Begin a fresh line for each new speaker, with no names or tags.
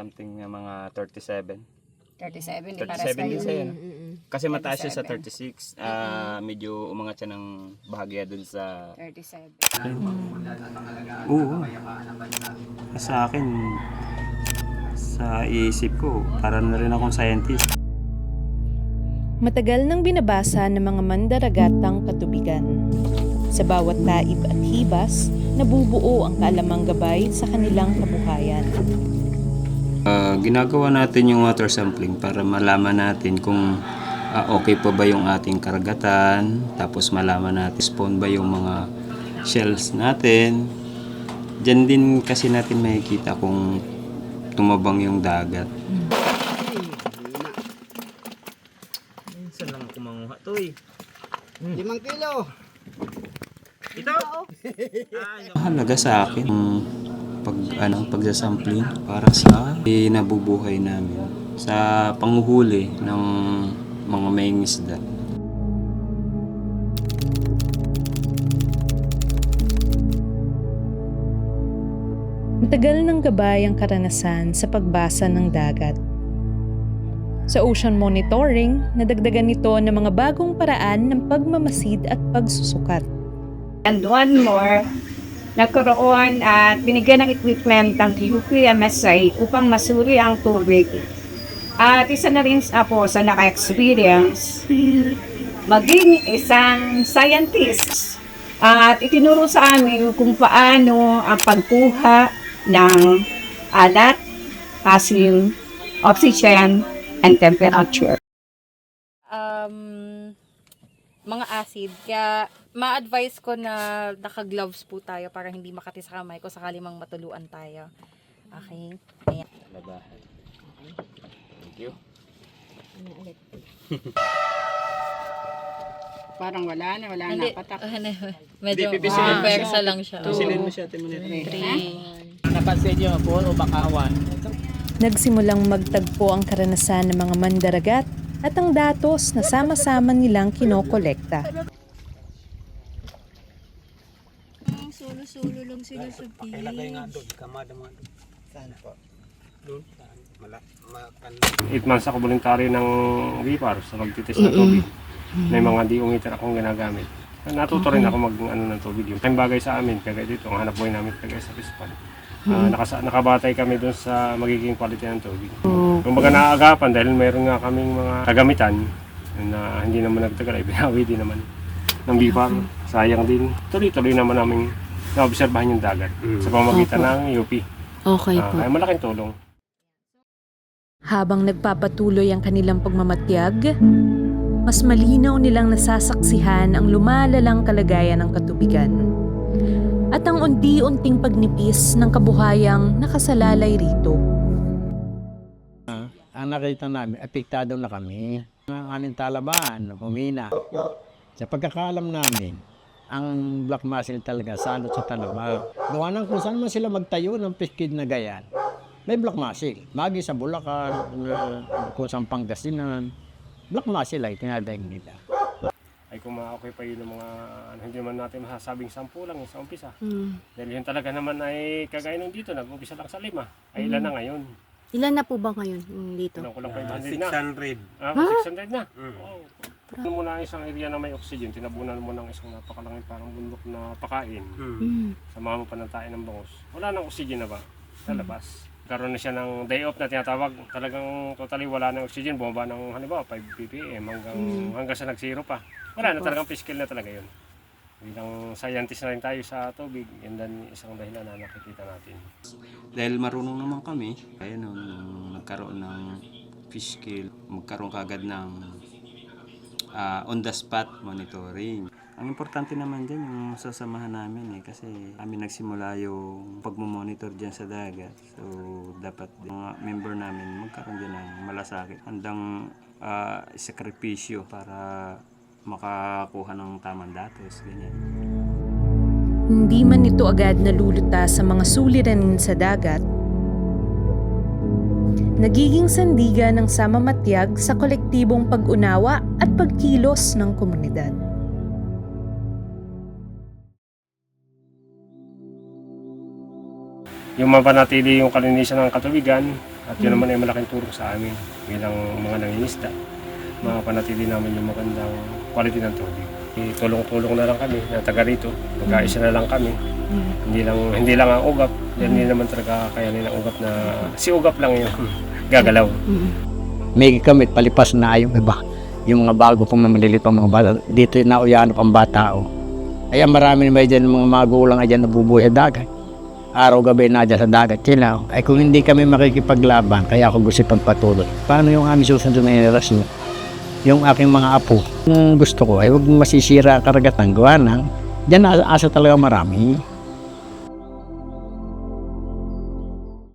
something mga 37.
37, di
37
pares
din
kayo.
sa'yo. Kasi mataas siya sa
37.
36. Medyo umangat siya ng bahagya dun sa...
37.
Oo. Sa akin, sa iisip ko, para na rin akong scientist.
Matagal nang binabasa ng mga mandaragatang katubigan. Sa bawat taib at hibas, nabubuo ang kaalamang gabay sa kanilang kabuhayan.
Ginagawa natin yung water sampling para malaman natin kung okay pa ba yung ating karagatan, tapos malaman natin spawn ba yung mga shells natin. Diyan din kasi natin makikita kung tumabang yung dagat. Minsan lang ako manguha to eh.
5 kilo.
Ito! Mahalaga sa akin pagsasampling para sa nabubuhay namin sa panghuhuli ng mga mangingisda.
Matagal ng gabay ang karanasan sa pagbasa ng dagat. Sa ocean monitoring, nadagdagan nito ng mga bagong paraan ng pagmamasid at pagsusukat.
And one more, nagkaroon at binigyan ng equipment ng UPMSI upang masuri ang tubig. At isa na rin po sa naka-experience, maging isang scientist. At itinuro sa amin kung paano ang pagkuha ng alat, asin, oxygen, and temperature.
Mga acid, kaya ma-advise ko na naka-gloves po tayo para hindi makati sa kamay ko sakali mang matuluan tayo. Okay? Ayan.
Labahan. Thank you.
Parang wala na patak.
Medyo
Hindi, pipisilin mo
persa lang siya.
Pisilin mo siya, Timonete.
3.
Napansin nyo po o bakawan.
Nagsimulang magtagpo ang karanasan ng mga mandaragat at ang datos na sama-sama nilang kinokolekta.
Solo-solo lang sila sa
Ilagay nga doon, kamada mo doon. Saan po? Doon, saan?
8 months ako voluntaryo ng VIPAR sa pagtitis ng tubig. May mga deometer akong ginagamit. Natuto rin ako ng tubig. Yung time bagay sa amin, kaya dito, ang hanap buhay namin kaya sa Pispan. Nakabatay kami dun sa magiging quality ng tubig. Kung baga naaagapan dahil mayroon nga kaming mga kagamitan na hindi naman nagtagal ay binawi din naman ng VIPAR. Sayang din. Tuloy-tuloy naman namin naobserbahan yung dagat sa pamamagitan ng UP.
Okay po.
Kaya malaking tulong.
Habang nagpapatuloy ang kanilang pagmamatyag, mas malinaw nilang nasasaksihan ang lumalalang kalagayan ng katubigan at ang unti-unting pagnipis ng kabuhayang nakasalalay rito.
Ang nakita namin, apektado na kami. Ang aming talaban, humina. Sa pagkakalam namin, ang black mussel talaga salot sa talaba. Gawa ng kung saan man sila magtayo ng piskid na gayan, may black mussel. Magi sa Bulacan, kung saan Pangasinan, black mussel ay tinadaig nila.
Ay kung okay pa yun ng mga hindi naman natin masasabing 10 lang sa umpisa. Dahil yun talaga naman ay kagaya nung dito, nag-umpisa lang sa 5. Ay ilan na ngayon?
Ilan na po ba ngayon dito?
Ano ko lang 500 na. 600 na. Wow. Ano mo na isang area na may oxygen, tinabunan mo ng isang napakalangin parang bundok na pakain. Samahan mo pa ng tae ng bangus. Wala nang oxygen na ba sa labas? Karoon na siya ng day off na tinatawag. Talagang totally wala ng oxygen. Bumaba ng halimbawa 5 ppm hanggang sa nag-zero pa. Wala na talagang fiscal na talaga yun. Bilang scientist na rin tayo sa tubig, yan din isang dahilan na nakikita natin.
Dahil marunong naman kami, kaya nung nagkaroon ng fish kill, magkaroon kagad ng on the spot monitoring. Ang importante naman dyan yung sasamahan namin kasi kami nagsimula yung pagmamonitor dyan sa dagat. So dapat mga member namin magkaroon din ng malasakit. Handang sakripisyo para makakuha ng tamang datos. Ganyan.
Hindi man ito agad nalulutas sa mga suliranin sa dagat, nagiging sandigan ng samamatyag sa kolektibong pag-unawa at pagkilos ng komunidad.
yung mapanatili yung kalinisan ng katubigan at yun naman ay malaking tulong sa amin bilang mga nangingisda. Mapanatili namin yung magandang quality ng tubig. Tulong-tulong na lang kami na taga rito. Magkaisa na lang kami. Hindi lang ang ugap. Hindi naman talaga kayanin ang ugap na si ugap lang yun. Gagalaw.
May kamit, palipas na yung iba. Yung mga bago pong maliliit pang mga bata. Dito na uyan pang bata. Kaya marami naman dyan mga magulang dyan nabubuhay sa dagat. Araw-gabi na dyan sa dagat sila. Ay kung hindi kami makikipaglaban, kaya ako gusto pagpatuloy. Paano yung aming susunod na henerasyon? Yung aking mga apo. Ang gusto ko ay huwag masisira ang karagatan. Gawa ng, dyan asa talaga marami.